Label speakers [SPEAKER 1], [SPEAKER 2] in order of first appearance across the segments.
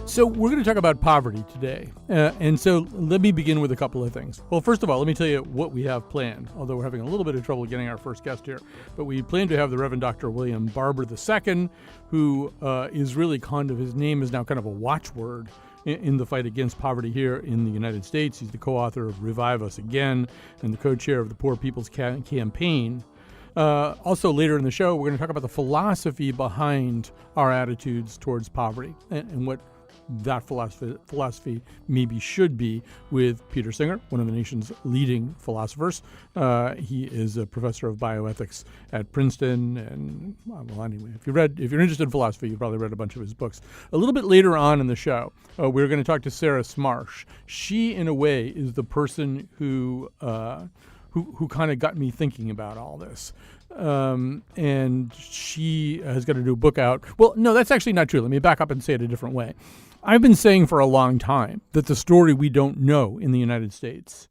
[SPEAKER 1] So we're going to talk about poverty today. And so let me begin with a couple of things. Well, first of all, let me tell you what we have planned, although we're having a little bit of trouble getting our first guest here. But we plan to have the Reverend Dr. William Barber II, who is really kind of, his name is now kind of a watchword in the fight against poverty here in the United States. He's the co-author of Revive Us Again and the co-chair of the Poor People's Campaign. Also, later in the show, we're going to talk about the philosophy behind our attitudes towards poverty and what that philosophy maybe should be with Peter Singer, one of the nation's leading philosophers. He is a professor of bioethics at Princeton, and well, anyway, if you're interested in philosophy, you've probably read a bunch of his books. A little bit later on in the show, we're going to talk to Sarah Smarsh. She, in a way, is the person who kind of got me thinking about all this. And she has got a new book out. Well, no, that's actually not true. Let me back up and say it a different way. I've been saying for a long time that the story we don't know in the United States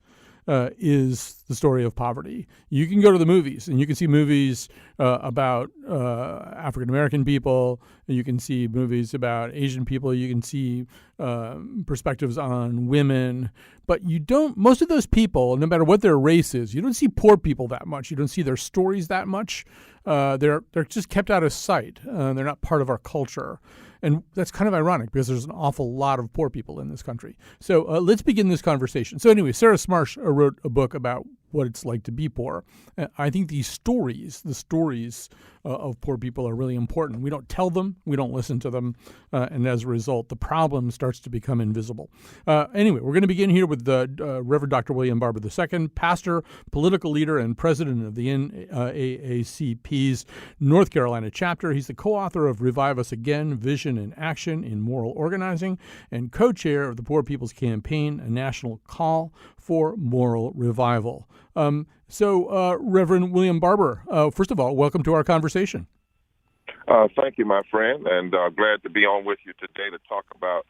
[SPEAKER 1] is the story of poverty. You can go to the movies, and you can see movies about African-American people, and you can see movies about Asian people, you can see perspectives on women, but you don't, most of those people, no matter what their race is, you don't see poor people that much. You don't see their stories that much. They're just kept out of sight. They're not part of our culture. And that's kind of ironic because there's an awful lot of poor people in this country. So let's begin this conversation. So anyway, Sarah Smarsh wrote a book about what it's like to be poor. I think the stories of poor people are really important. We don't tell them, we don't listen to them, and as a result, the problem starts to become invisible. Anyway, we're going to begin here with Reverend Dr. William Barber II, pastor, political leader, and president of the NAACP's North Carolina chapter. He's the co-author of Revive Us Again, Vision and Action in Moral Organizing, and co-chair of the Poor People's Campaign, a national call for moral revival. Reverend William Barber, first of all, welcome to our conversation.
[SPEAKER 2] Thank you, my friend, and glad to be on with you today to talk about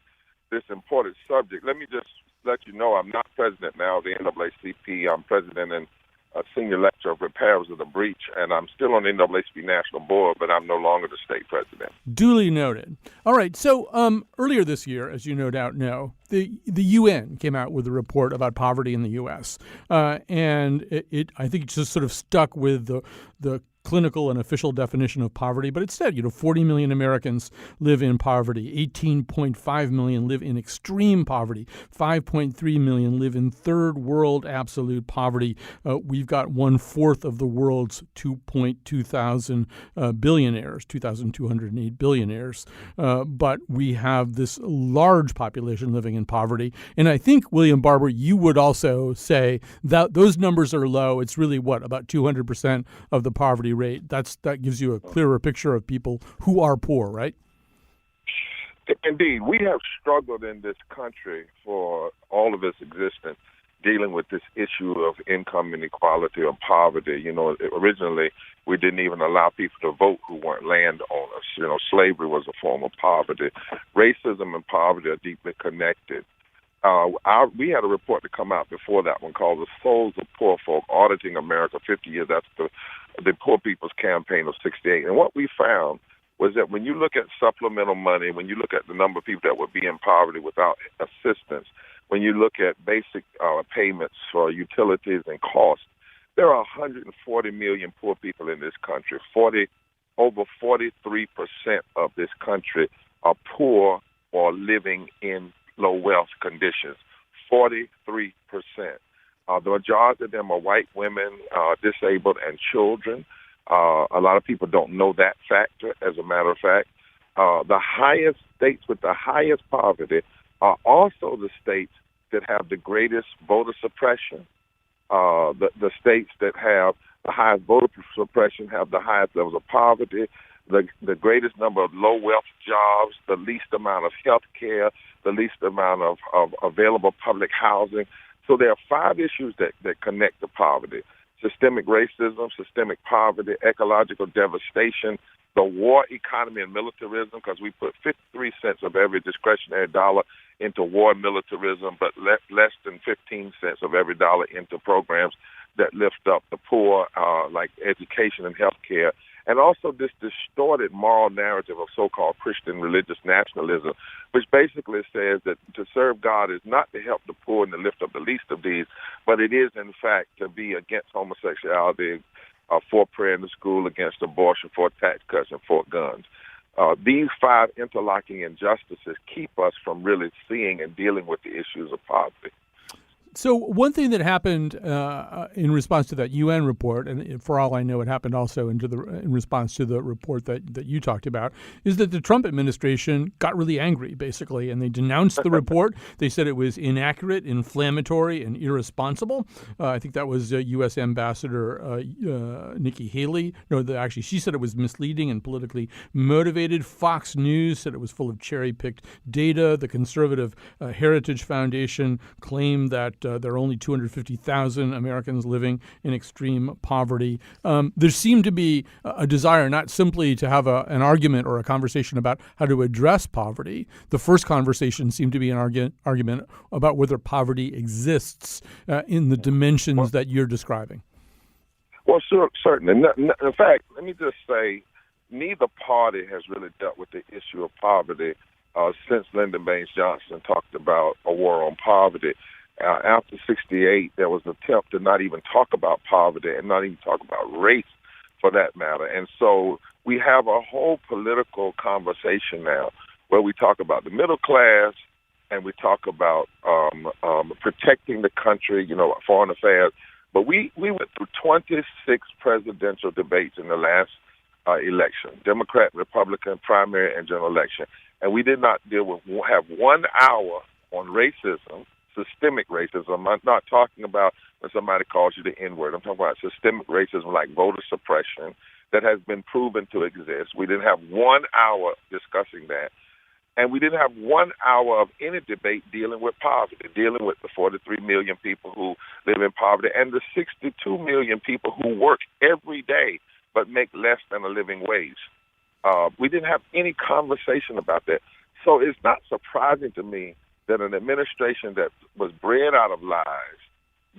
[SPEAKER 2] this important subject. Let me just let you know I'm not president now of the NAACP. I'm president and a senior lecturer of repairers of the breach, and I'm still on the NAACP National Board, but I'm no longer the state president.
[SPEAKER 1] Duly noted. All right. So earlier this year, as you no doubt know, the UN came out with a report about poverty in the U.S., and I think it just sort of stuck with the clinical and official definition of poverty, but it said, 40 million Americans live in poverty, 18.5 million live in extreme poverty, 5.3 million live in third world absolute poverty. We've got 1/4 of the world's 2.2 thousand billionaires, 2,208 billionaires, but we have this large population living in poverty. And I think, William Barber, you would also say that those numbers are low. It's really about 200% of the poverty rate. That gives you a clearer picture of people who are poor, right?
[SPEAKER 2] Indeed. We have struggled in this country for all of its existence dealing with this issue of income inequality or poverty. Originally we didn't even allow people to vote who weren't landowners. Slavery was a form of poverty. Racism and poverty are deeply connected. We had a report to come out before that one called The Souls of Poor Folk, Auditing America 50 Years After the Poor People's Campaign of 68. And what we found was that when you look at supplemental money, when you look at the number of people that would be in poverty without assistance, when you look at basic payments for utilities and costs, there are 140 million poor people in this country. Over 43% of this country are poor or living in low wealth conditions. 43%. The majority of them are white women, disabled, and children. A lot of people don't know that factor. As a matter of fact, the highest states with the highest poverty are also the states that have the greatest voter suppression. The states that have the highest voter suppression have the highest levels of poverty, the greatest number of low-wealth jobs, the least amount of health care, the least amount of available public housing. So there are 5 issues that connect to poverty: systemic racism, systemic poverty, ecological devastation, the war economy and militarism, because we put 53 cents of every discretionary dollar into war and militarism, but less than 15 cents of every dollar into programs that lift up the poor, like education and health care. and also this distorted moral narrative of so-called Christian religious nationalism, which basically says that to serve God is not to help the poor and to lift up the least of these, but it is, in fact, to be against homosexuality, for prayer in the school, against abortion, for tax cuts, and for guns. These five interlocking injustices keep us from really seeing and dealing with the issues of poverty.
[SPEAKER 1] So one thing that happened in response to that UN report, and for all I know, it happened also in response to the report that you talked about, is that the Trump administration got really angry, basically, and they denounced the report. They said it was inaccurate, inflammatory, and irresponsible. I think that was U.S. Ambassador Nikki Haley. No, actually, she said it was misleading and politically motivated. Fox News said it was full of cherry-picked data. The conservative Heritage Foundation claimed that there are only 250,000 Americans living in extreme poverty. There seemed to be a desire not simply to have an argument or a conversation about how to address poverty. The first conversation seemed to be an argument about whether poverty exists in the dimensions that you're describing.
[SPEAKER 2] Well, sure, certainly. In fact, let me just say, neither party has really dealt with the issue of poverty since Lyndon Baines Johnson talked about a war on poverty. After 1968, there was an attempt to not even talk about poverty and not even talk about race, for that matter. And so we have a whole political conversation now where we talk about the middle class and we talk about protecting the country, foreign affairs. But we went through 26 presidential debates in the last election, Democrat, Republican, primary, and general election. And we did not have 1 hour on racism, systemic racism. I'm not talking about when somebody calls you the N-word. I'm talking about systemic racism like voter suppression that has been proven to exist. We didn't have 1 hour discussing that. And we didn't have 1 hour of any debate dealing with poverty, dealing with the 43 million people who live in poverty and the 62 million people who work every day but make less than a living wage. We didn't have any conversation about that. So it's not surprising to me that an administration that was bred out of lies,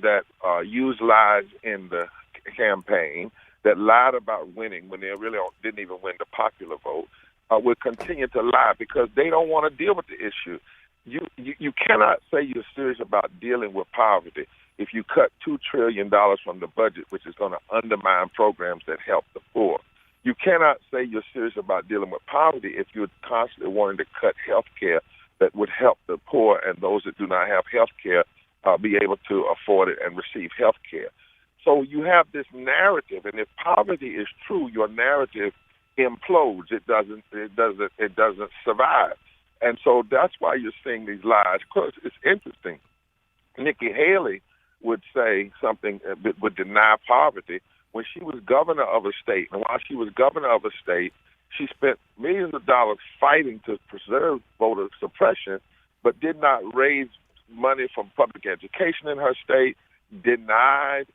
[SPEAKER 2] that used lies in the campaign, that lied about winning when they really didn't even win the popular vote, will continue to lie because they don't want to deal with the issue. You cannot say you're serious about dealing with poverty if you cut $2 trillion from the budget, which is going to undermine programs that help the poor. You cannot say you're serious about dealing with poverty if you're constantly wanting to cut health care that would help the poor and those that do not have health care be able to afford it and receive health care. So you have this narrative, and if poverty is true, your narrative implodes. It doesn't survive. And so that's why you're seeing these lies. Of course, it's interesting. Nikki Haley would say something that would deny poverty when she was governor of a state. And while she was governor of a state, she spent millions of dollars fighting to preserve voter suppression, but did not raise money from public education in her state, denied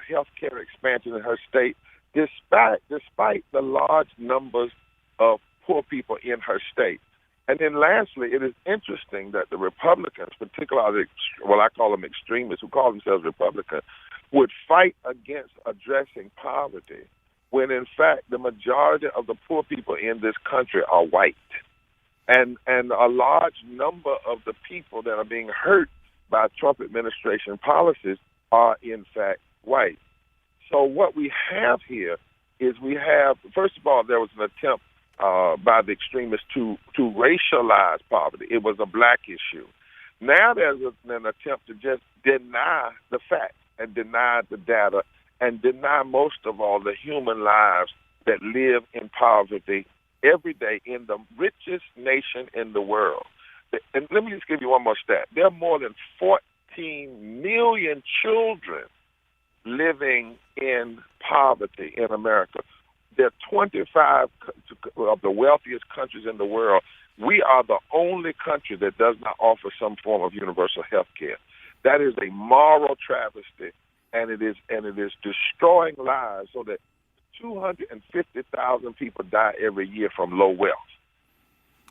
[SPEAKER 2] health care expansion in her state, despite the large numbers of poor people in her state. And then lastly, it is interesting that the Republicans, particularly, well, I call them extremists who call themselves Republicans, would fight against addressing poverty when, in fact, the majority of the poor people in this country are white. And a large number of the people that are being hurt by Trump administration policies are, in fact, white. So what we have here is first of all, there was an attempt by the extremists to racialize poverty. It was a black issue. Now there's an attempt to just deny the facts and deny the data and deny most of all the human lives that live in poverty every day in the richest nation in the world. And let me just give you one more stat. There are more than 14 million children living in poverty in America. There are 25 of the wealthiest countries in the world. We are the only country that does not offer some form of universal health care. That is a moral travesty, and it is destroying lives so that 250,000 people die every year from low wealth.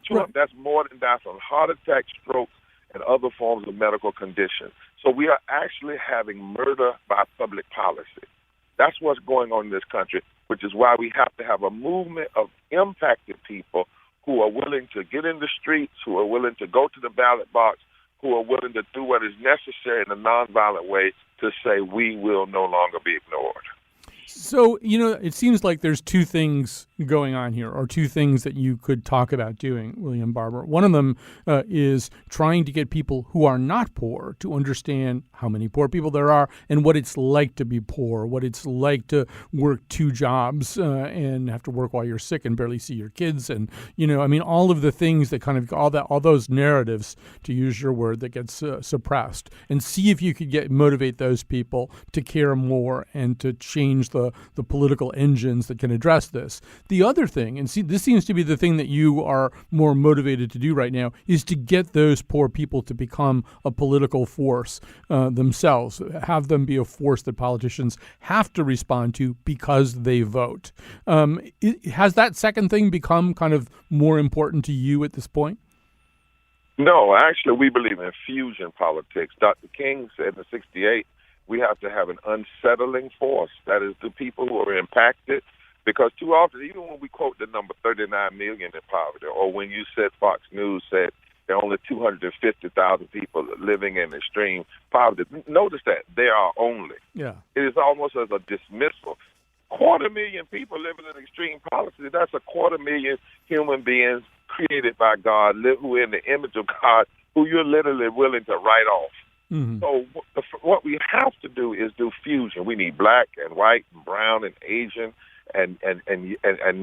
[SPEAKER 2] Right. That's more than die from heart attack, stroke, and other forms of medical conditions. So we are actually having murder by public policy. That's what's going on in this country. which is why we have to have a movement of impacted people who are willing to get in the streets, who are willing to go to the ballot box, who are willing to do what is necessary in a nonviolent way to say we will no longer be ignored.
[SPEAKER 1] So, it seems like there's two things going on here, or two things that you could talk about doing, William Barber. One of them is trying to get people who are not poor to understand how many poor people there are and what it's like to be poor, what it's like to work two jobs and have to work while you're sick and barely see your kids. And, all of the things that kind of, all those narratives, to use your word, that gets suppressed, and see if you could motivate those people to care more and to change the political engines that can address this. The other thing, and see, this seems to be the thing that you are more motivated to do right now, is to get those poor people to become a political force themselves, have them be a force that politicians have to respond to because they vote. Has that second thing become kind of more important to you at this point?
[SPEAKER 2] No, actually, we believe in fusion politics. Dr. King said in '68, we have to have an unsettling force. That is the people who are impacted. Because too often, even when we quote the number 39 million in poverty, or when you said Fox News said there are only 250,000 people living in extreme poverty, notice that there are only.
[SPEAKER 1] Yeah.
[SPEAKER 2] It is almost as a dismissal. 250,000 people living in extreme poverty, that's 250,000 human beings created by God, who are in the image of God, who you're literally willing to write off.
[SPEAKER 1] Mm-hmm.
[SPEAKER 2] So what we have to do is do fusion. We need black and white and brown and Asian and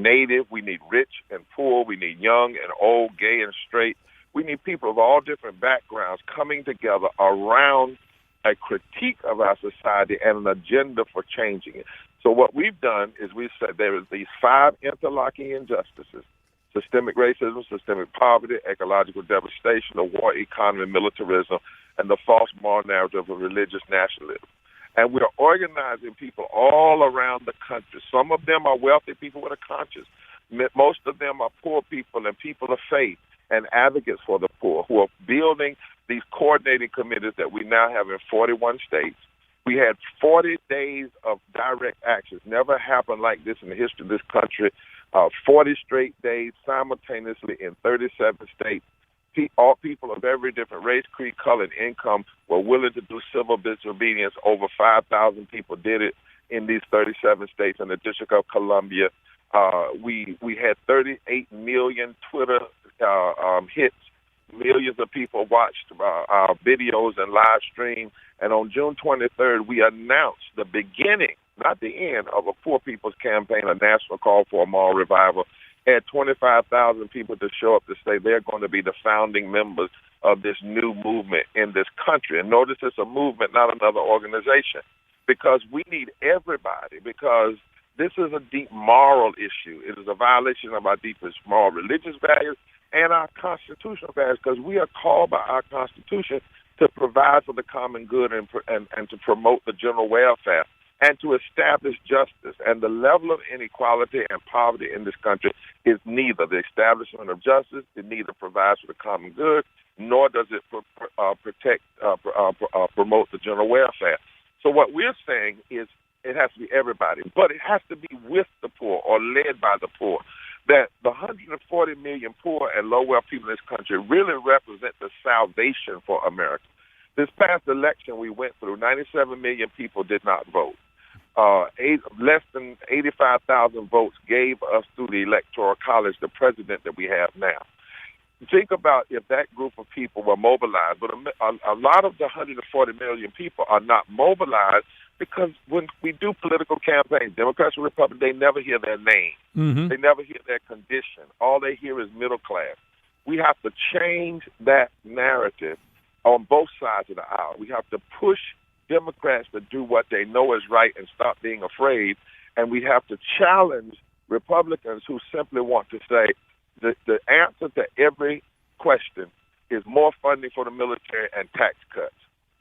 [SPEAKER 2] native. We need rich and poor. We need young and old, gay and straight. We need people of all different backgrounds coming together around a critique of our society and an agenda for changing it. So what we've done is we've said there is these 5 interlocking injustices: systemic racism, systemic poverty, ecological devastation, the war economy, militarism, and the false moral narrative of religious nationalism. And we're organizing people all around the country. Some of them are wealthy people with a conscience. Most of them are poor people and people of faith and advocates for the poor who are building these coordinating committees that we now have in 41 states. We had 40 days of direct actions. Never happened like this in the history of this country. 40 straight days simultaneously in 37 states. All people of every different race, creed, color, and income were willing to do civil disobedience. Over 5,000 people did it in these 37 states. In the District of Columbia, we had 38 million Twitter hits. Millions of people watched our videos and live stream. And on June 23rd, we announced the beginning, not the end, of a Poor People's Campaign, a national call for a moral revival. Had 25,000 people to show up to say they're going to be the founding members of this new movement in this country. And notice it's a movement, not another organization, because we need everybody, because this is a deep moral issue. It is a violation of our deepest moral religious values and our constitutional values, because we are called by our Constitution to provide for the common good and to promote the general welfare and to establish justice. And the level of inequality and poverty in this country is neither the establishment of justice, it neither provides for the common good, nor does it promote the general welfare. So what we're saying is it has to be everybody, but it has to be with the poor or led by the poor. That the 140 million poor and low-wealth people in this country really represent the salvation for America. This past election we went through, 97 million people did not vote. Less than 85,000 votes gave us through the Electoral College the president that we have now. Think about if that group of people were mobilized, but a lot of the 140 million people are not mobilized because when we do political campaigns, Democrats and Republicans, they never hear their name. Mm-hmm. They never hear their condition. All they hear is middle class. We have to change that narrative on both sides of the aisle. We have to push Democrats to do what they know is right and stop being afraid. And we have to challenge Republicans who simply want to say the answer to every question is more funding for the military and tax cuts,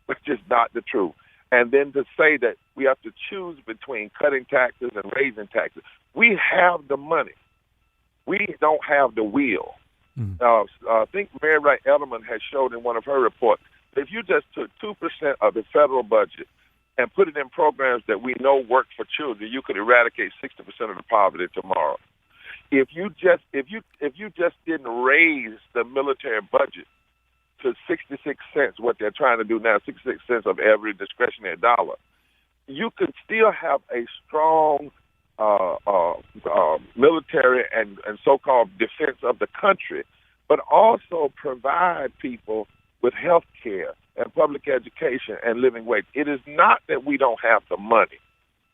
[SPEAKER 2] which is not the truth. And then to say that we have to choose between cutting taxes and raising taxes. We have the money. We don't have the will. I think Mary Wright Edelman has showed in one of her reports that if you just took 2% of the federal budget and put it in programs that we know work for children, you could eradicate 60% of the poverty tomorrow. If you just didn't raise the military budget to 66 cents, what they're trying to do now, 66 cents of every discretionary dollar, you could still have a strong military and so-called defense of the country, but also provide people with health care and public education and living wage. It is not that we don't have the money.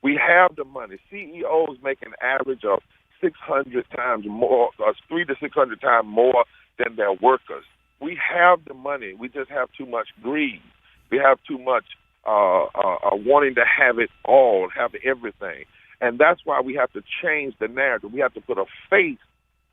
[SPEAKER 2] We have the money. CEOs make an average of 600 times more, 300 to 600 times more than their workers. We have the money. We just have too much greed. We have too much wanting to have it all, have everything. And that's why we have to change the narrative. We have to put a face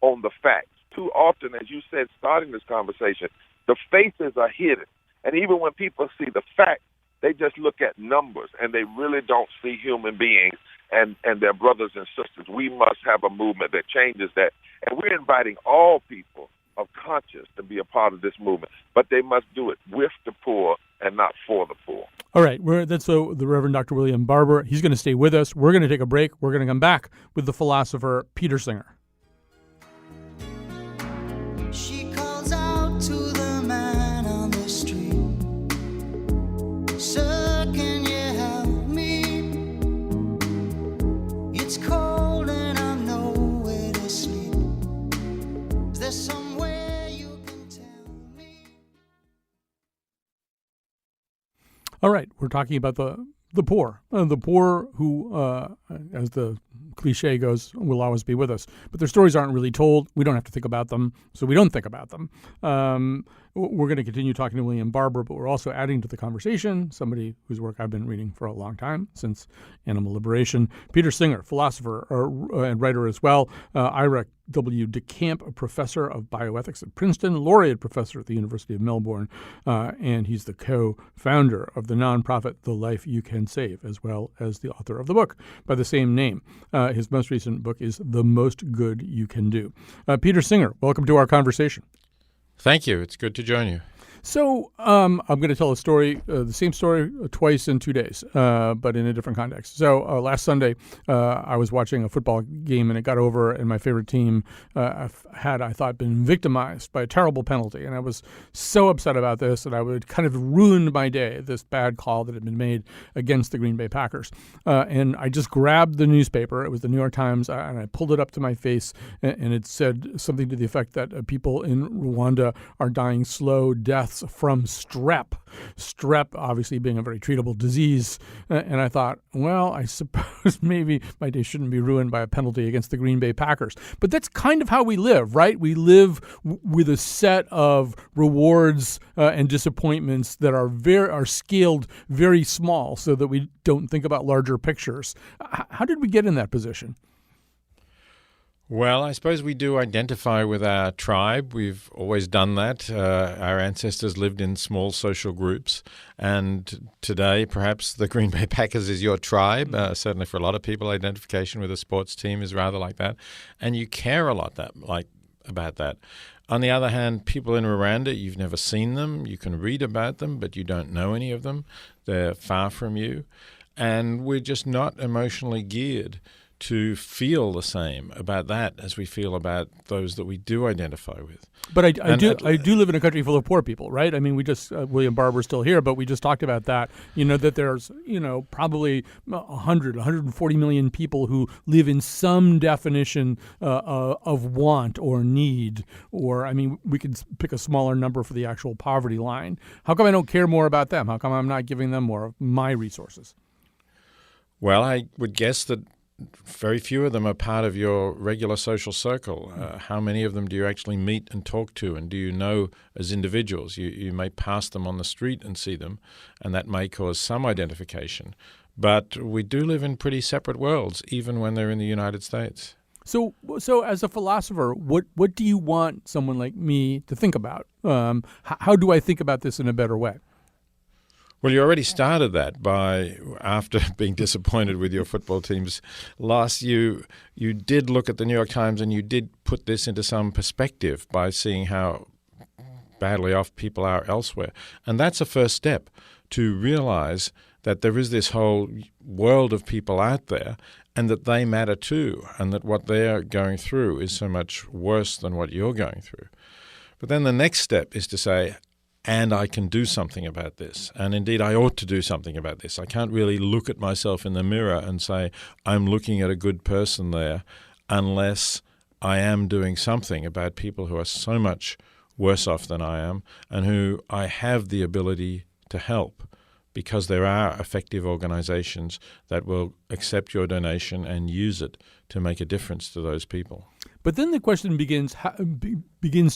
[SPEAKER 2] on the facts. Too often, as you said, starting this conversation, the faces are hidden. And even when people see the facts, they just look at numbers, and they really don't see human beings and their brothers and sisters. We must have a movement that changes that. And we're inviting all people of conscience to be a part of this movement, but they must do it with the poor and not for the poor.
[SPEAKER 1] All right, that's the Reverend Dr. William Barber. He's going to stay with us. We're going to take a break. We're going to come back with the philosopher Peter Singer.
[SPEAKER 3] She calls out to the man on the street, "Sir, can you help me? It's cold and I'm nowhere to sleep. Is there somewhere you can tell me?"
[SPEAKER 1] All right, we're talking about the poor. The poor who, as the cliche goes, will always be with us. But their stories aren't really told. We don't have to think about them, so we don't think about them. We're going to continue talking to William Barber, but we're also adding to the conversation somebody whose work I've been reading for a long time, since Animal Liberation. Peter Singer, philosopher and writer as well. Ira W. DeCamp, a professor of bioethics at Princeton, laureate professor at the University of Melbourne, and he's the co-founder of the nonprofit The Life You Can Save, as well as the author of the book by the same name. His most recent book is The Most Good You Can Do. Peter Singer, welcome to our conversation.
[SPEAKER 4] Thank you. It's good to join you.
[SPEAKER 1] So I'm going to tell a story, the same story twice in 2 days, but in a different context. So last Sunday, I was watching a football game, and it got over, and my favorite team had, I thought, been victimized by a terrible penalty. And I was so upset about this that I would kind of ruined my day, this bad call that had been made against the Green Bay Packers. And I just grabbed the newspaper. It was the New York Times, and I pulled it up to my face, and it said something to the effect that people in Rwanda are dying slow deaths from strep. Strep, obviously, being a very treatable disease. And I thought, well, I suppose maybe my day shouldn't be ruined by a penalty against the Green Bay Packers. But that's kind of how we live, right? We live with a set of rewards and disappointments that are scaled very small, so that we don't think about larger pictures. How did we get in that position?
[SPEAKER 4] Well, I suppose we do identify with our tribe. We've always done that. Our ancestors lived in small social groups. And today, perhaps the Green Bay Packers is your tribe. Certainly for a lot of people, identification with a sports team is rather like that. And you care a lot about that. On the other hand, people in Rwanda, you've never seen them. You can read about them, but you don't know any of them. They're far from you. And we're just not emotionally geared to feel the same about that as we feel about those that we do identify with.
[SPEAKER 1] But I do live in a country full of poor people, right? I mean, we just William Barber's still here, but we just talked about that. That there's probably 140 million people who live in some definition of want or need, or we could pick a smaller number for the actual poverty line. How come I don't care more about them? How come I'm not giving them more of my resources?
[SPEAKER 4] Well, I would guess that very few of them are part of your regular social circle. How many of them do you actually meet and talk to, and do you know as individuals? You may pass them on the street and see them, and that may cause some identification. But we do live in pretty separate worlds, even when they're in the United States.
[SPEAKER 1] So as a philosopher, what do you want someone like me to think about? How do I think about this in a better way?
[SPEAKER 4] Well, you already started that by, after being disappointed with your football team's loss, you did look at the New York Times and you did put this into some perspective by seeing how badly off people are elsewhere. And that's a first step, to realize that there is this whole world of people out there and that they matter too, and that what they're going through is so much worse than what you're going through. But then the next step is to say, and I can do something about this. And indeed, I ought to do something about this. I can't really look at myself in the mirror and say, I'm looking at a good person there, unless I am doing something about people who are so much worse off than I am and who I have the ability to help, because there are effective organizations that will accept your donation and use it to make a difference to those people.
[SPEAKER 1] But then the question begins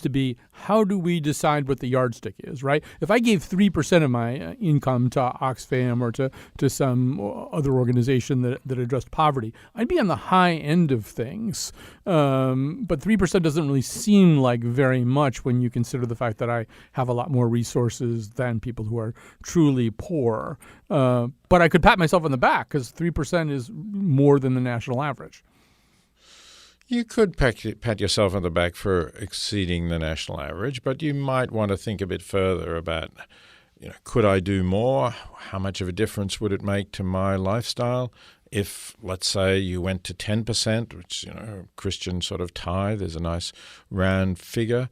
[SPEAKER 1] to be, how do we decide what the yardstick is, right? If I gave 3% of my income to Oxfam or to some other organization that addressed poverty, I'd be on the high end of things. But 3% doesn't really seem like very much when you consider the fact that I have a lot more resources than people who are truly poor. But I could pat myself on the back because 3% is more than the national average.
[SPEAKER 4] You could pat yourself on the back for exceeding the national average, but you might want to think a bit further about, could I do more? How much of a difference would it make to my lifestyle if, let's say, you went to 10%, which, Christian sort of tithe is a nice round figure.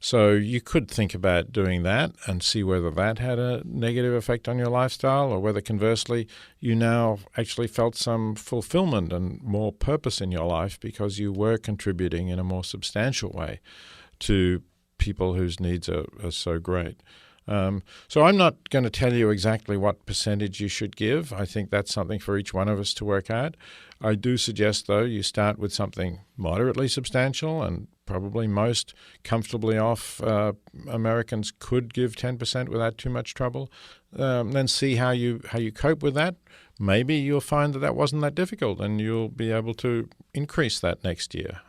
[SPEAKER 4] So you could think about doing that and see whether that had a negative effect on your lifestyle, or whether conversely you now actually felt some fulfillment and more purpose in your life because you were contributing in a more substantial way to people whose needs are so great. So I'm not going to tell you exactly what percentage you should give. I think that's something for each one of us to work out. I do suggest, though, you start with something moderately substantial, and probably most comfortably off Americans could give 10% without too much trouble. Then see how you cope with that. Maybe you'll find that wasn't that difficult, and you'll be able to increase that next year.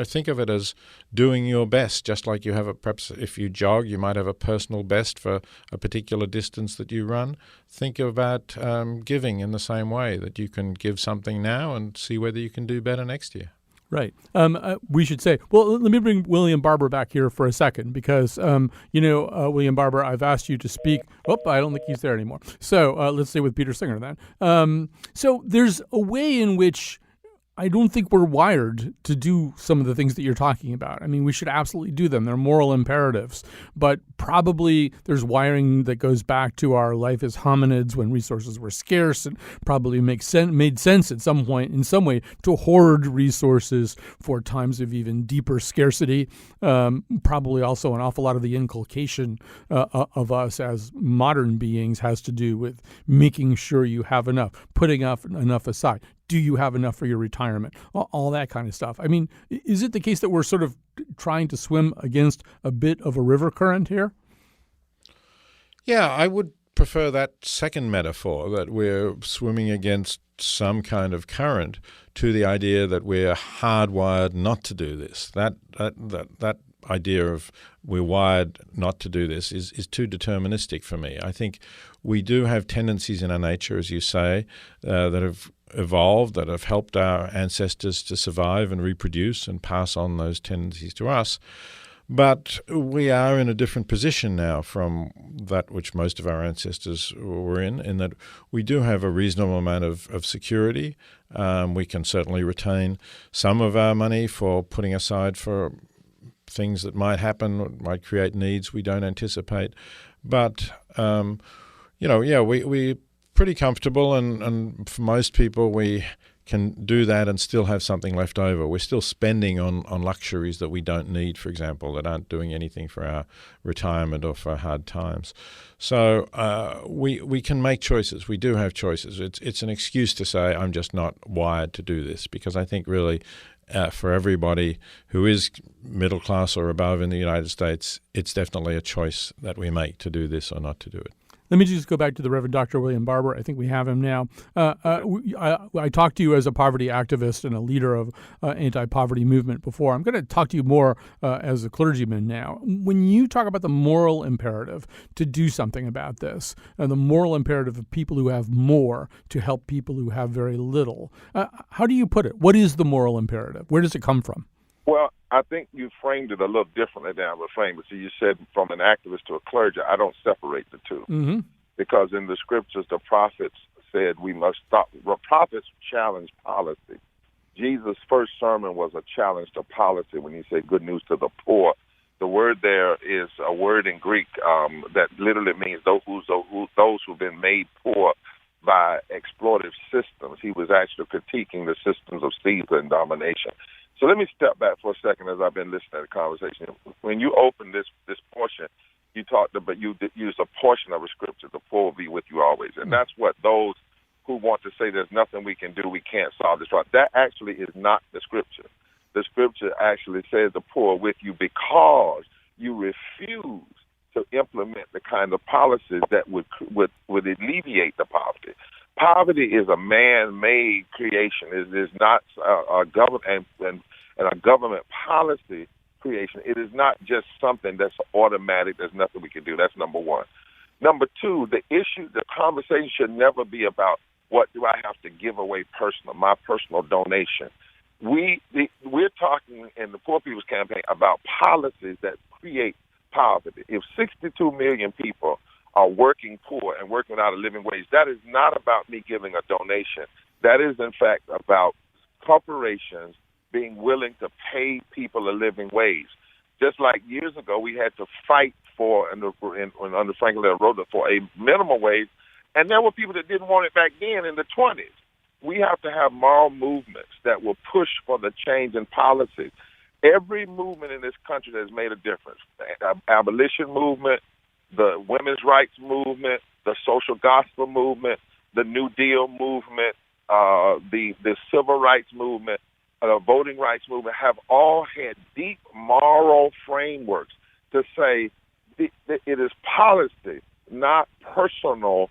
[SPEAKER 4] Think of it as doing your best, just like you have perhaps if you jog, you might have a personal best for a particular distance that you run. Think about giving in the same way, that you can give something now and see whether you can do better next year.
[SPEAKER 1] Right. We should say, well, let me bring William Barber back here for a second because, William Barber, I've asked you to speak. Oh, I don't think he's there anymore. So let's stay with Peter Singer then. So there's a way in which I don't think we're wired to do some of the things that you're talking about. I mean, we should absolutely do them. They're moral imperatives. But probably there's wiring that goes back to our life as hominids when resources were scarce, and probably made sense at some point, in some way, to hoard resources for times of even deeper scarcity. Probably also an awful lot of the inculcation of us as modern beings has to do with making sure you have enough, putting enough aside. Do you have enough for your retirement? All that kind of stuff. I mean, is it the case that we're sort of trying to swim against a bit of a river current here?
[SPEAKER 4] Yeah, I would prefer that second metaphor, that we're swimming against some kind of current, to the idea that we're hardwired not to do this. That idea of we're wired not to do this is too deterministic for me. I think we do have tendencies in our nature, as you say, that have evolved, that have helped our ancestors to survive and reproduce and pass on those tendencies to us. But we are in a different position now from that which most of our ancestors were in that we do have a reasonable amount of security. We can certainly retain some of our money for putting aside for things that might happen, might create needs we don't anticipate. But, we're pretty comfortable, and for most people we can do that and still have something left over. We're still spending on luxuries that we don't need, for example, that aren't doing anything for our retirement or for hard times. So we can make choices. We do have choices. It's an excuse to say I'm just not wired to do this, because I think really for everybody who is middle class or above in the United States, it's definitely a choice that we make to do this or not to do it.
[SPEAKER 1] Let me just go back to the Reverend Dr. William Barber. I think we have him now. I talked to you as a poverty activist and a leader of anti-poverty movement before. I'm going to talk to you more as a clergyman now. When you talk about the moral imperative to do something about this, the moral imperative of people who have more to help people who have very little, how do you put it? What is the moral imperative? Where does it come from?
[SPEAKER 2] Well, I think you framed it a little differently than I would frame it. So you said from an activist to a clergy. I don't separate the two.
[SPEAKER 1] Mm-hmm.
[SPEAKER 2] because in the scriptures, the prophets said we must stop. The prophets challenged policy. Jesus' first sermon was a challenge to policy when he said good news to the poor. The word there is a word in Greek that literally means those who've been made poor by exploitive systems. He was actually critiquing the systems of Caesar and domination. So let me step back for a second as I've been listening to the conversation. When you open this portion, you talked about, you used a portion of a scripture, the poor will be with you always. And that's what those who want to say there's nothing we can do, we can't solve this problem. That actually is not the scripture. The scripture actually says the poor are with you because you refuse to implement the kind of policies that would alleviate the poverty. Poverty is a man-made creation. It is not a government and a government policy creation. It is not just something that's automatic. There's nothing we can do. That's number one. Number two, the conversation should never be about what do I have to give away my personal donation. We're talking in the Poor People's Campaign about policies that create poverty. If 62 million people are working poor and working without a living wage, that is not about me giving a donation. That is, in fact, about corporations being willing to pay people a living wage. Just like years ago, we had to fight for, under Franklin D. Roosevelt, for a minimum wage, and there were people that didn't want it back then in the 20s. We have to have moral movements that will push for the change in policies. Every movement in this country has made a difference. The abolition movement, the women's rights movement, the social gospel movement, the New Deal movement, the civil rights movement, the voting rights movement have all had deep moral frameworks to say it is policy, not personal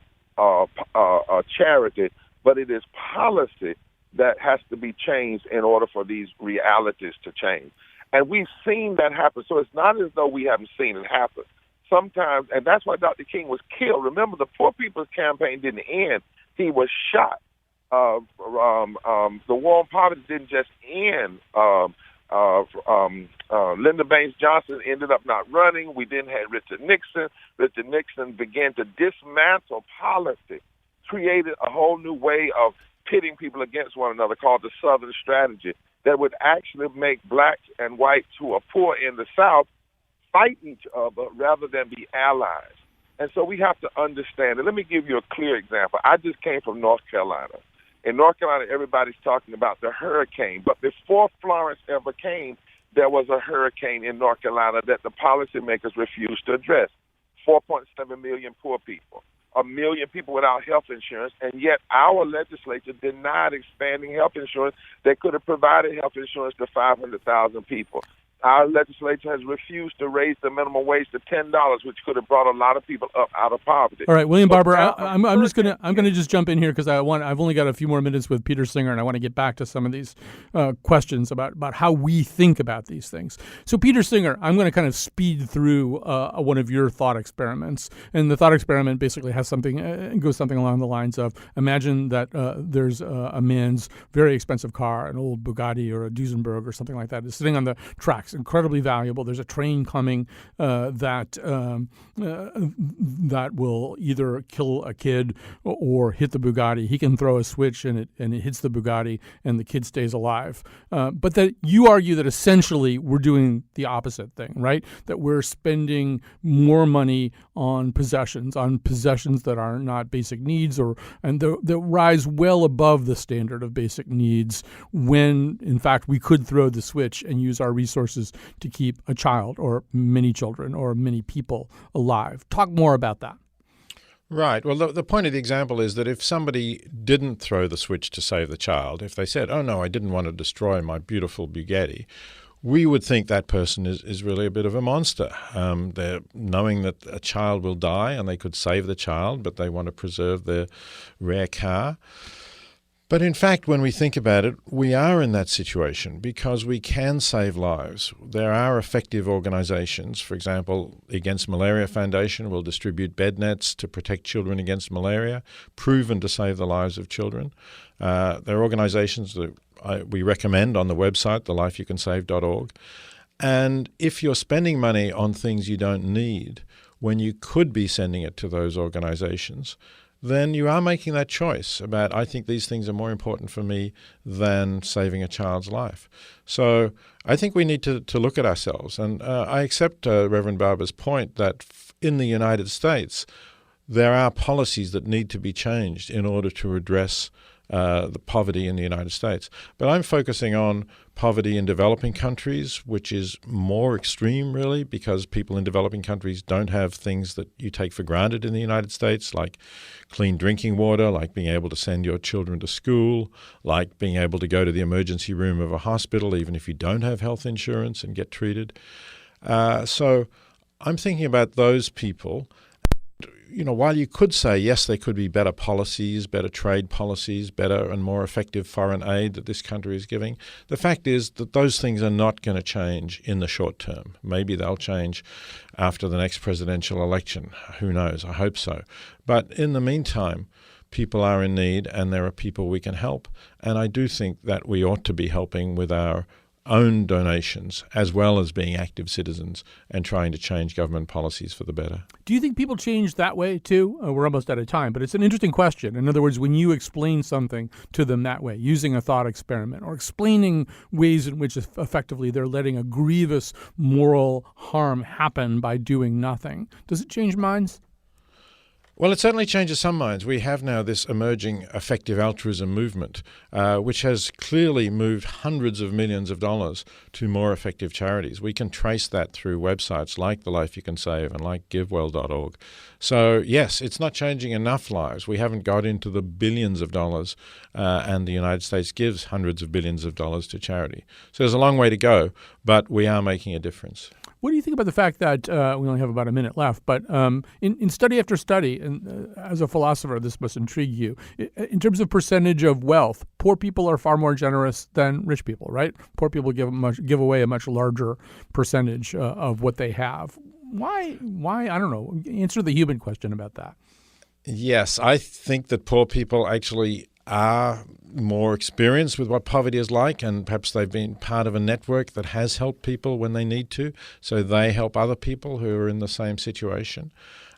[SPEAKER 2] charity, but it is policy that has to be changed in order for these realities to change. And we've seen that happen. So it's not as though we haven't seen it happen. Sometimes, and that's why Dr. King was killed. Remember, the Poor People's Campaign didn't end. He was shot. The war on poverty didn't just end. Lyndon Baines Johnson ended up not running. We then had Richard Nixon. Richard Nixon began to dismantle policy, created a whole new way of pitting people against one another called the Southern Strategy that would actually make blacks and whites who are poor in the South fight each other rather than be allies. And so we have to understand, and let me give you a clear example. I just came from North Carolina. In North Carolina, everybody's talking about the hurricane. But before Florence ever came, there was a hurricane in North Carolina that the policymakers refused to address. 4.7 million poor people, 1 million people without health insurance, and yet our legislature denied expanding health insurance that could have provided health insurance to 500,000 people. Our legislature has refused to raise the minimum wage to $10, which could have brought a lot of people up out of poverty.
[SPEAKER 1] All right, William Barber, I'm gonna just jump in here because I've only got a few more minutes with Peter Singer, and I want to get back to some of these questions about how we think about these things. So, Peter Singer, I'm going to kind of speed through one of your thought experiments, and the thought experiment basically has goes something along the lines of: imagine that there's a man's very expensive car, an old Bugatti or a Duesenberg or something like that, is sitting on the tracks. Incredibly valuable. There's a train coming that will either kill a kid or hit the Bugatti. He can throw a switch and it hits the Bugatti and the kid stays alive. But that you argue that essentially we're doing the opposite thing, right? That we're spending more money on possessions that are not basic needs and that rise well above the standard of basic needs when, in fact, we could throw the switch and use our resources to keep a child or many children or many people alive. Talk more about that.
[SPEAKER 4] Right. Well, the point of the example is that if somebody didn't throw the switch to save the child, if they said, oh, no, I didn't want to destroy my beautiful Bugatti, we would think that person is really a bit of a monster. They're knowing that a child will die and they could save the child, but they want to preserve their rare car. But in fact, when we think about it, we are in that situation because we can save lives. There are effective organizations. For example, the Against Malaria Foundation will distribute bed nets to protect children against malaria, proven to save the lives of children. There are organizations that we recommend on the website, thelifeyoucansave.org. And if you're spending money on things you don't need, when you could be sending it to those organizations, then you are making that choice about, I think these things are more important for me than saving a child's life. So I think we need to look at ourselves. And I accept Reverend Barber's point that in the United States, there are policies that need to be changed in order to address the poverty in the United States. But I'm focusing on poverty in developing countries, which is more extreme, really, because people in developing countries don't have things that you take for granted in the United States, like clean drinking water, like being able to send your children to school, like being able to go to the emergency room of a hospital, even if you don't have health insurance, and get treated. So I'm thinking about those people. While you could say, yes, there could be better policies, better trade policies, better and more effective foreign aid that this country is giving, the fact is that those things are not going to change in the short term. Maybe they'll change after the next presidential election. Who knows? I hope so. But in the meantime, people are in need and there are people we can help. And I do think that we ought to be helping with our own donations as well as being active citizens and trying to change government policies for the better.
[SPEAKER 1] Do you think people change that way too? We're almost out of time, but it's an interesting question. In other words, when you explain something to them that way, using a thought experiment or explaining ways in which effectively they're letting a grievous moral harm happen by doing nothing, does it change minds?
[SPEAKER 4] Well, it certainly changes some minds. We have now this emerging effective altruism movement, which has clearly moved hundreds of millions of dollars to more effective charities. We can trace that through websites like The Life You Can Save and like GiveWell.org. So, yes, it's not changing enough lives. We haven't got into the billions of dollars, and the United States gives hundreds of billions of dollars to charity. So there's a long way to go, but we are making a difference.
[SPEAKER 1] What do you think about the fact that we only have about a minute left, but in study after study, and as a philosopher, this must intrigue you, in terms of percentage of wealth, poor people are far more generous than rich people, right? Poor people give away a much larger percentage of what they have. Why? I don't know. Answer the human question about that.
[SPEAKER 4] Yes, I think that poor people actually are more experienced with what poverty is like, and perhaps they've been part of a network that has helped people when they need to, so they help other people who are in the same situation.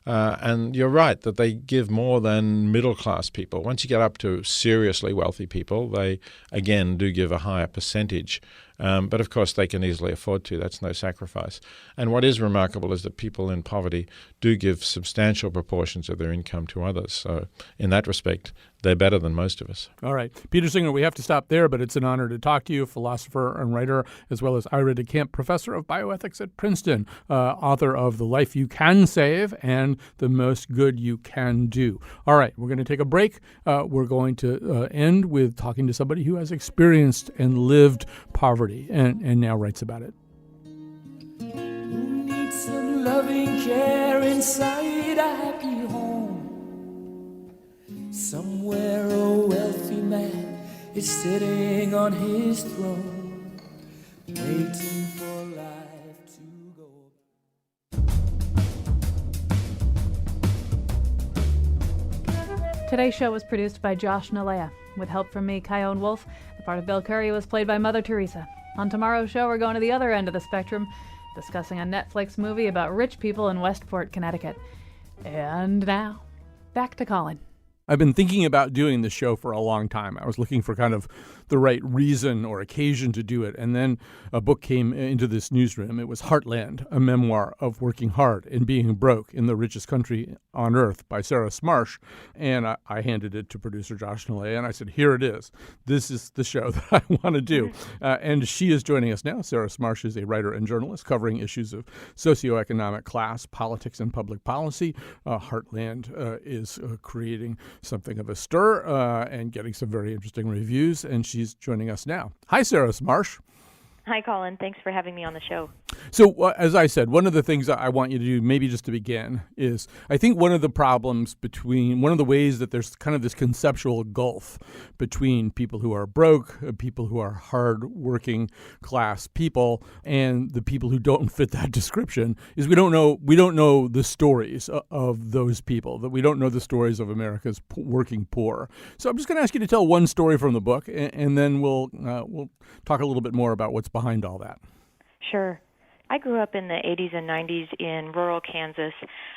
[SPEAKER 4] And you're right that they give more than middle-class people. Once you get up to seriously wealthy people, they, again, do give a higher percentage. But, of course, they can easily afford to. That's no sacrifice. And what is remarkable is that people in poverty do give substantial proportions of their income to others. So, in that respect, they're better than most of us.
[SPEAKER 1] All right. Peter Singer, we have to stop there, but it's an honor to talk to you, philosopher and writer, as well as Ira DeCamp, professor of bioethics at Princeton, author of The Life You Can Save and The Most Good You Can Do. All right. We're going to take a break. We're going to end with talking to somebody who has experienced and lived poverty and now writes about it.
[SPEAKER 5] Who needs some loving care inside a happy home? Somewhere a wealthy man is sitting on his throne, waiting for life to go.
[SPEAKER 6] Today's show was produced by Josh Nalea, with help from me, Kyone Wolf. The part of Bill Curry was played by Mother Teresa. On tomorrow's show, we're going to the other end of the spectrum, discussing a Netflix movie about rich people in Westport, Connecticut. And now, back to Colin.
[SPEAKER 1] I've been thinking about doing this show for a long time. I was looking for kind of the right reason or occasion to do it. And then a book came into this newsroom. It was Heartland, a memoir of working hard and being broke in the richest country on earth by Sarah Smarsh. And I handed it to producer Josh Nalea, and I said, here it is. This is the show that I want to do. And she is joining us now. Sarah Smarsh is a writer and journalist covering issues of socioeconomic class, politics, and public policy. Heartland is creating something of a stir and getting some very interesting reviews, and she's joining us now. Hi, Sarah Smarsh.
[SPEAKER 7] Hi, Colin. Thanks for having me on the show.
[SPEAKER 1] So, as I said, one of the things I want you to do, maybe just to begin, is I think one of the problems one of the ways that there's kind of this conceptual gulf between people who are broke, people who are hard-working class people, and the people who don't fit that description, is we don't know the stories of those people, that we don't know the stories of America's working poor. So I'm just going to ask you to tell one story from the book, and then we'll talk a little bit more about what's behind all that.
[SPEAKER 7] Sure. I grew up in the 80s and 90s in rural Kansas,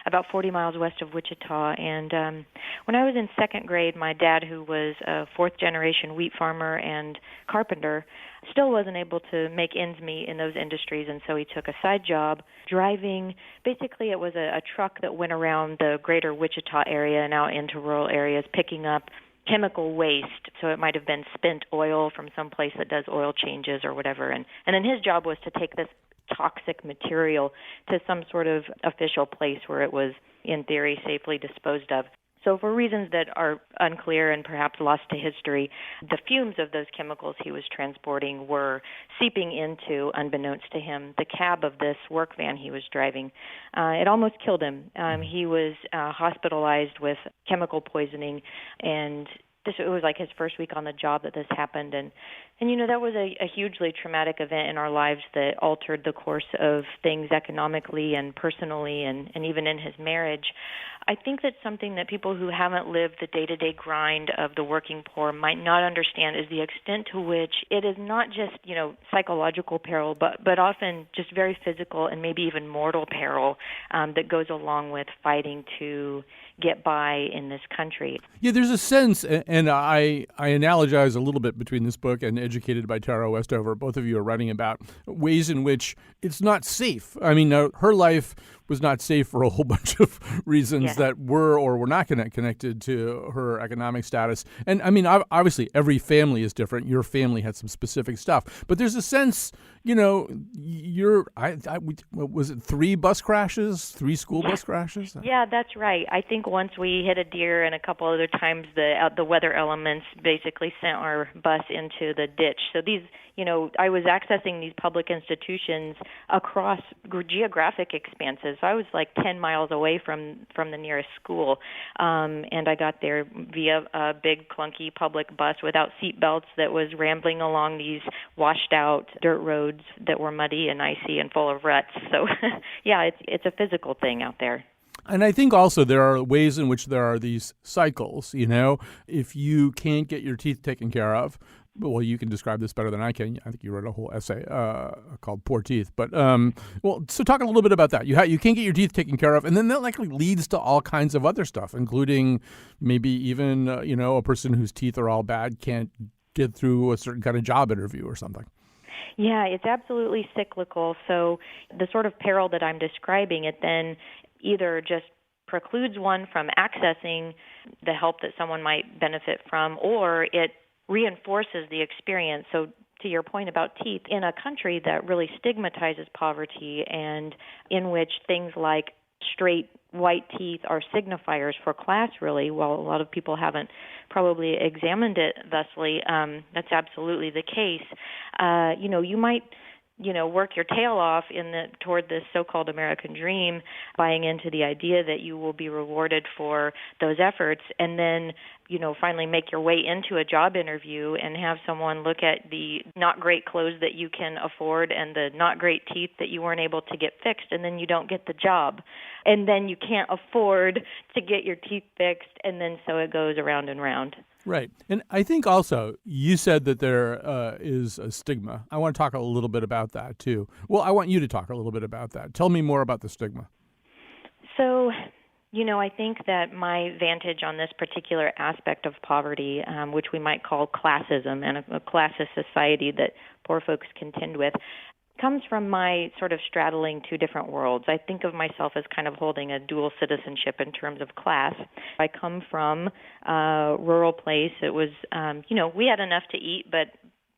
[SPEAKER 7] about 40 miles west of Wichita. And when I was in second grade, my dad, who was a fourth-generation wheat farmer and carpenter, still wasn't able to make ends meet in those industries, and so he took a side job driving. Basically, it was a truck that went around the greater Wichita area and out into rural areas, picking up chemical waste. So it might have been spent oil from some place that does oil changes or whatever. And then his job was to take this toxic material to some sort of official place where it was, in theory, safely disposed of. So for reasons that are unclear and perhaps lost to history, the fumes of those chemicals he was transporting were seeping into, unbeknownst to him, the cab of this work van he was driving. It almost killed him. He was hospitalized with chemical poisoning, and it was like his first week on the job that this happened. And that was a hugely traumatic event in our lives that altered the course of things economically and personally and even in his marriage. I think that's something that people who haven't lived the day-to-day grind of the working poor might not understand is the extent to which it is not just, psychological peril, but often just very physical and maybe even mortal peril that goes along with fighting to get by in this country.
[SPEAKER 1] Yeah, there's a sense, and I analogize a little bit between this book and Educated by Tara Westover. Both of you are writing about ways in which it's not safe. I mean, her life was not safe for a whole bunch of reasons that were or were not connected to her economic status. And I mean, obviously, every family is different. Your family had some specific stuff. But there's a sense, was it 3 bus crashes, 3 school bus crashes?
[SPEAKER 7] Yeah, that's right. I think once we hit a deer and a couple other times the weather elements basically sent our bus into the ditch. So these, I was accessing these public institutions across geographic expanses. So I was like 10 miles away from the nearest school, and I got there via a big clunky public bus without seat belts that was rambling along these washed out dirt roads that were muddy and icy and full of ruts. So yeah, it's a physical thing out there.
[SPEAKER 1] And I think also there are ways in which there are these cycles, if you can't get your teeth taken care of. Well, you can describe this better than I can. I think you wrote a whole essay called Poor Teeth. But, so talk a little bit about that. You can't get your teeth taken care of, and then that likely leads to all kinds of other stuff, including maybe even, a person whose teeth are all bad can't get through a certain kind of job interview or something.
[SPEAKER 7] Yeah, it's absolutely cyclical. So the sort of peril that I'm describing, it then either just precludes one from accessing the help that someone might benefit from, or it reinforces the experience. So to your point about teeth, in a country that really stigmatizes poverty and in which things like straight white teeth are signifiers for class, really, while a lot of people haven't probably examined it thusly, that's absolutely the case. You might work your tail off toward this so-called American dream, buying into the idea that you will be rewarded for those efforts, and then, finally make your way into a job interview and have someone look at the not great clothes that you can afford and the not great teeth that you weren't able to get fixed, and then you don't get the job. And then you can't afford to get your teeth fixed, and then so it goes around and round.
[SPEAKER 1] Right. And I think also you said that there is a stigma. I want to talk a little bit about that, too. Well, I want you to talk a little bit about that. Tell me more about the stigma.
[SPEAKER 7] So, I think that my vantage on this particular aspect of poverty, which we might call classism and a classist society that poor folks contend with, comes from my sort of straddling 2 different worlds. I think of myself as kind of holding a dual citizenship in terms of class. I come from a rural place. It was, we had enough to eat, but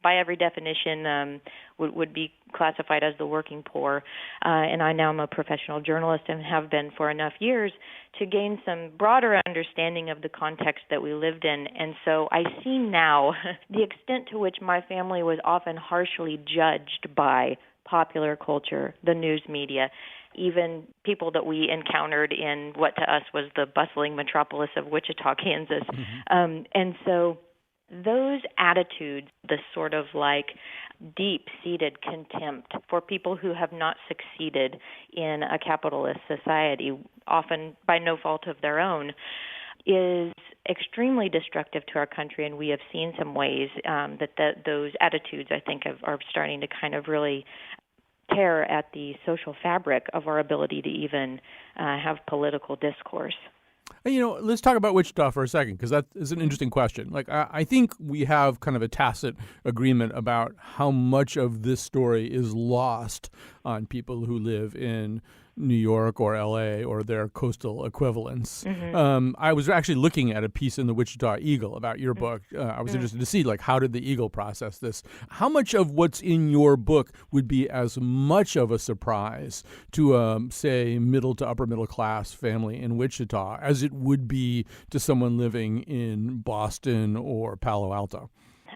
[SPEAKER 7] by every definition would be classified as the working poor. And I now am a professional journalist and have been for enough years to gain some broader understanding of the context that we lived in. And so I see now the extent to which my family was often harshly judged by popular culture, the news media, even people that we encountered in what to us was the bustling metropolis of Wichita, Kansas. Mm-hmm. And so those attitudes, the sort of like deep-seated contempt for people who have not succeeded in a capitalist society, often by no fault of their own, is extremely destructive to our country, and we have seen some ways that those attitudes, I think, are starting to kind of really tear at the social fabric of our ability to even have political discourse.
[SPEAKER 1] And, let's talk about Wichita for a second, because that is an interesting question. Like, I think we have kind of a tacit agreement about how much of this story is lost on people who live in New York or L.A. or their coastal equivalents. I was actually looking at a piece in the Wichita Eagle about your book. I was interested to see, like, how did the Eagle process this? How much of what's in your book would be as much of a surprise to, say, middle to upper middle class family in Wichita as it would be to someone living in Boston or Palo Alto?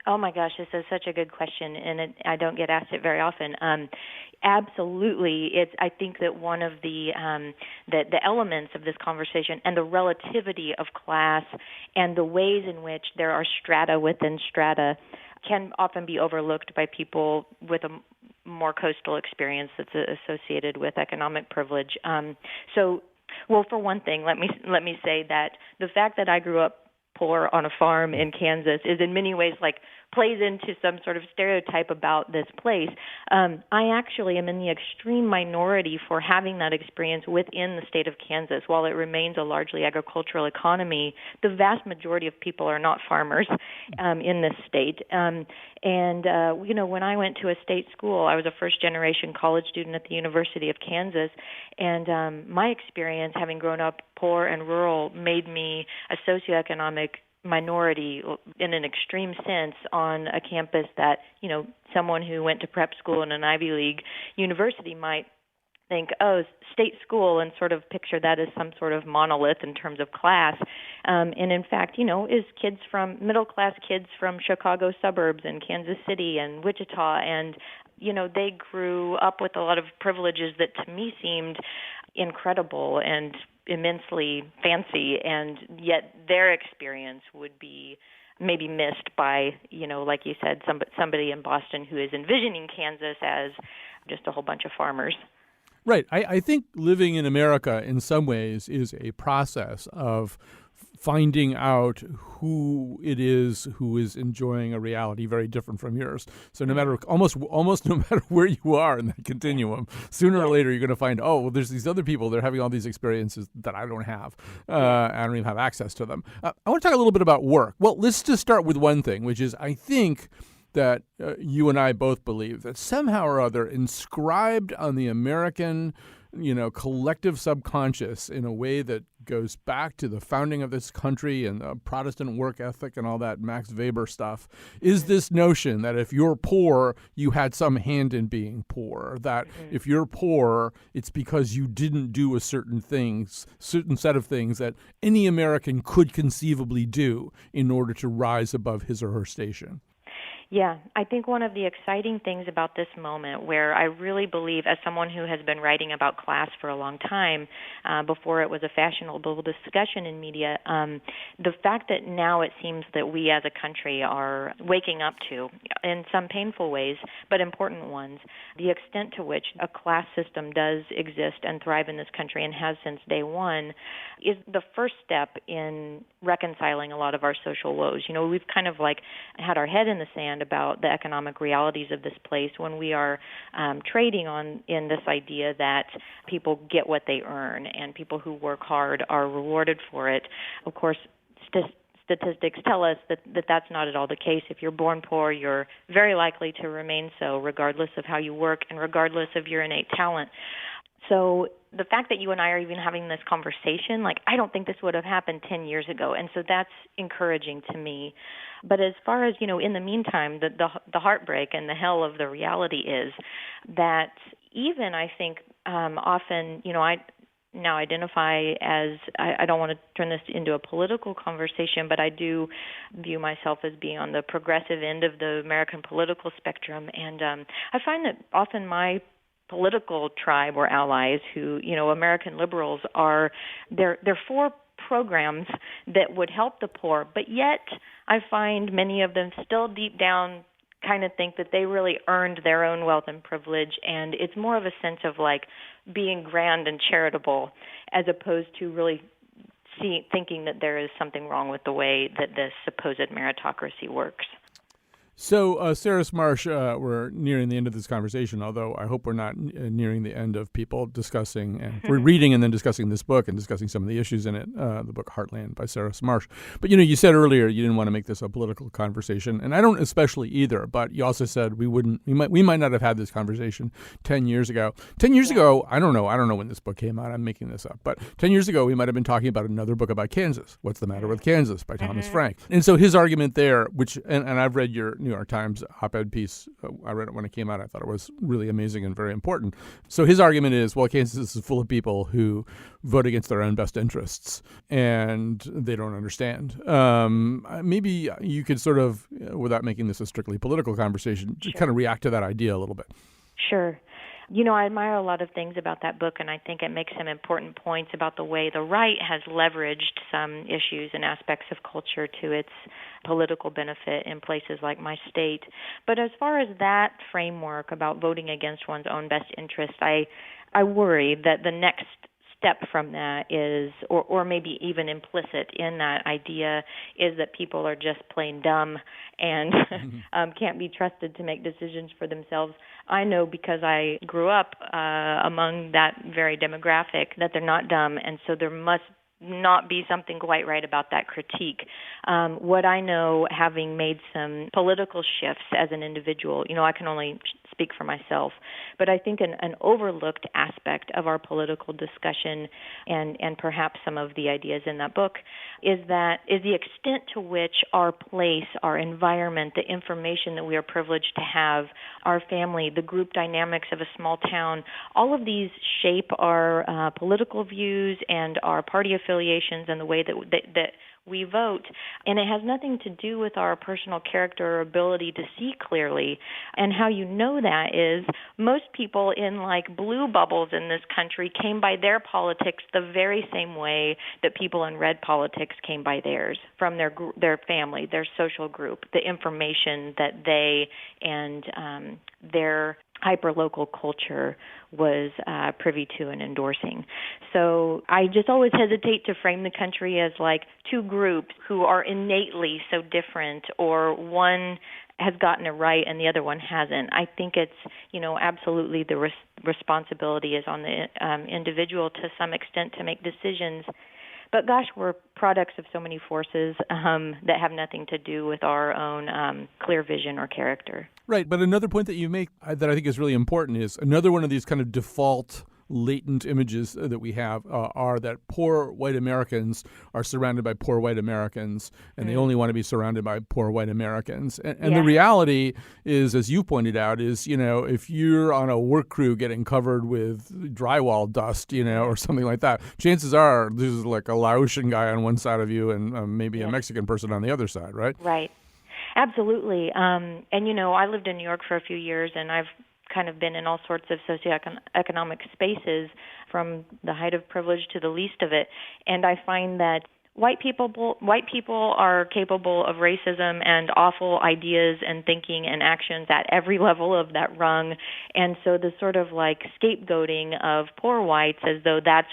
[SPEAKER 7] Oh my gosh, this is such a good question, and I don't get asked it very often. Absolutely, I think that one of the elements of this conversation and the relativity of class and the ways in which there are strata within strata can often be overlooked by people with a more coastal experience that's associated with economic privilege. Well, for one thing, let me say that the fact that I grew up poor on a farm in Kansas is in many ways like plays into some sort of stereotype about this place. I actually am in the extreme minority for having that experience within the state of Kansas. While it remains a largely agricultural economy, the vast majority of people are not farmers in this state. When I went to a state school, I was a first-generation college student at the University of Kansas, and my experience, having grown up poor and rural, made me a socioeconomic minority in an extreme sense on a campus that, someone who went to prep school in an Ivy League university might think, oh, state school, and sort of picture that as some sort of monolith in terms of class. And in fact, is middle-class kids from Chicago suburbs and Kansas City and Wichita, and, they grew up with a lot of privileges that to me seemed incredible and immensely fancy, and yet their experience would be maybe missed by, like you said, somebody in Boston who is envisioning Kansas as just a whole bunch of farmers.
[SPEAKER 1] Right. I think living in America in some ways is a process of finding out who it is who is enjoying a reality very different from yours. So no matter almost no matter where you are in that continuum, sooner or later you're going to find, oh, well, there's these other people, they're having all these experiences that I don't have. I don't even have access to them. I want to talk a little bit about work. Well, let's just start with one thing, which is I think that you and I both believe that somehow or other inscribed on the American collective subconscious in a way that goes back to the founding of this country and the Protestant work ethic and all that Max Weber stuff, is this notion that if you're poor, you had some hand in being poor. That if you're poor, it's because you didn't do a certain set of things that any American could conceivably do in order to rise above his or her station.
[SPEAKER 7] Yeah, I think one of the exciting things about this moment, where I really believe, as someone who has been writing about class for a long time, before it was a fashionable discussion in media, the fact that now it seems that we as a country are waking up to, in some painful ways, but important ones, the extent to which a class system does exist and thrive in this country and has since day one, is the first step in reconciling a lot of our social woes. We've kind of like had our head in the sand about the economic realities of this place when we are trading in this idea that people get what they earn and people who work hard are rewarded for it. Of course, statistics tell us that that's not at all the case. If you're born poor, you're very likely to remain so, regardless of how you work and regardless of your innate talent. So the fact that you and I are even having this conversation, I don't think this would have happened 10 years ago. And so that's encouraging to me. But as far as, in the meantime, the heartbreak and the hell of the reality is that even, I think, often, I now identify as, I don't want to turn this into a political conversation, but I do view myself as being on the progressive end of the American political spectrum. And I find that often my political tribe or allies who, American liberals they're for programs that would help the poor, but yet I find many of them still deep down kind of think that they really earned their own wealth and privilege, and it's more of a sense of being grand and charitable as opposed to really thinking that there is something wrong with the way that this supposed meritocracy works.
[SPEAKER 1] So, Sarah Smarsh, we're nearing the end of this conversation, although I hope we're not nearing the end of people discussing and we're reading and then discussing this book and discussing some of the issues in it, the book Heartland by Sarah Smarsh. But, you said earlier you didn't want to make this a political conversation, and I don't especially either, but you also said we might not have had this conversation 10 years ago. 10 years ago, I don't know when this book came out, I'm making this up, but 10 years ago we might have been talking about another book about Kansas, What's the Matter with Kansas by Thomas Frank. And so his argument there, which, and I've read your New York Times op-ed piece. I read it when it came out. I thought it was really amazing and very important. So his argument is, well, Kansas is full of people who vote against their own best interests, and they don't understand. Maybe you could sort of, without making this a strictly political conversation, just kind of react to that idea a little bit.
[SPEAKER 7] Sure. I admire a lot of things about that book, and I think it makes some important points about the way the right has leveraged some issues and aspects of culture to its political benefit in places like my state. But as far as that framework about voting against one's own best interest, I worry that the next step from that is, or maybe even implicit in that idea, is that people are just plain dumb and can't be trusted to make decisions for themselves. I know because I grew up among that very demographic that they're not dumb, and so there must not be something quite right about that critique. What I know, having made some political shifts as an individual, I can only speak for myself, but I think an overlooked aspect of our political discussion and perhaps some of the ideas in that book is the extent to which our place, our environment, the information that we are privileged to have, our family, the group dynamics of a small town, all of these shape our political views and our party affiliations and the way that we vote. And it has nothing to do with our personal character or ability to see clearly. And how you know that is most people in blue bubbles in this country came by their politics the very same way that people in red politics came by theirs, from their family, their social group, the information that they and their hyperlocal culture was privy to and endorsing. So I just always hesitate to frame the country as two groups who are innately so different, or one has gotten it right and the other one hasn't. I think it's, absolutely the responsibility is on the individual to some extent to make decisions. But gosh, we're products of so many forces that have nothing to do with our own clear vision or character.
[SPEAKER 1] Right, but another point that you make that I think is really important is another one of these kind of default latent images that we have are that poor white Americans are surrounded by poor white Americans, and they only want to be surrounded by poor white Americans. And the reality is, as you pointed out, is, if you're on a work crew getting covered with drywall dust, or something like that, chances are there's a Laotian guy on one side of you and maybe a Mexican person on the other side, right?
[SPEAKER 7] Right. Absolutely. And, I lived in New York for a few years, and I've kind of been in all sorts of socioeconomic spaces, from the height of privilege to the least of it. And I find that white people are capable of racism and awful ideas and thinking and actions at every level of that rung. And so the sort of scapegoating of poor whites as though that's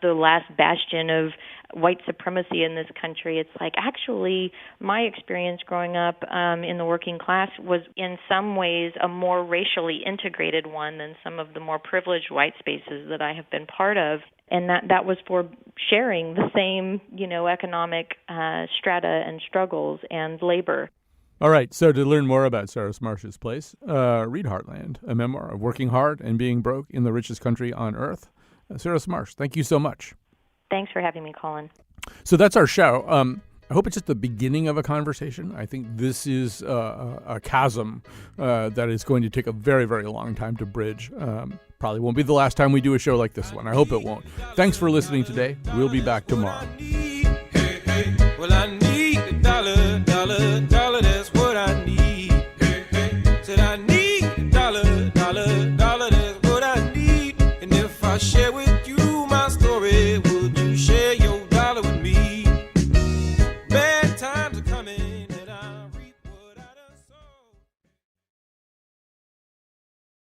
[SPEAKER 7] the last bastion of white supremacy in this country. It's actually my experience growing up in the working class was in some ways a more racially integrated one than some of the more privileged white spaces that I have been part of. And that was for sharing the same, economic strata and struggles and labor.
[SPEAKER 1] All right, so to learn more about Sarah Smarsh's place, read Heartland, a memoir of working hard and being broke in the richest country on earth. Sarah Smarsh, thank you so much.
[SPEAKER 7] Thanks for having me, Colin.
[SPEAKER 1] So that's our show. I hope it's just the beginning of a conversation. I think this is a chasm that is going to take a very, very long time to bridge. Probably won't be the last time we do a show like this one. I hope it won't. Thanks for listening today. We'll be back tomorrow.
[SPEAKER 8] Well, I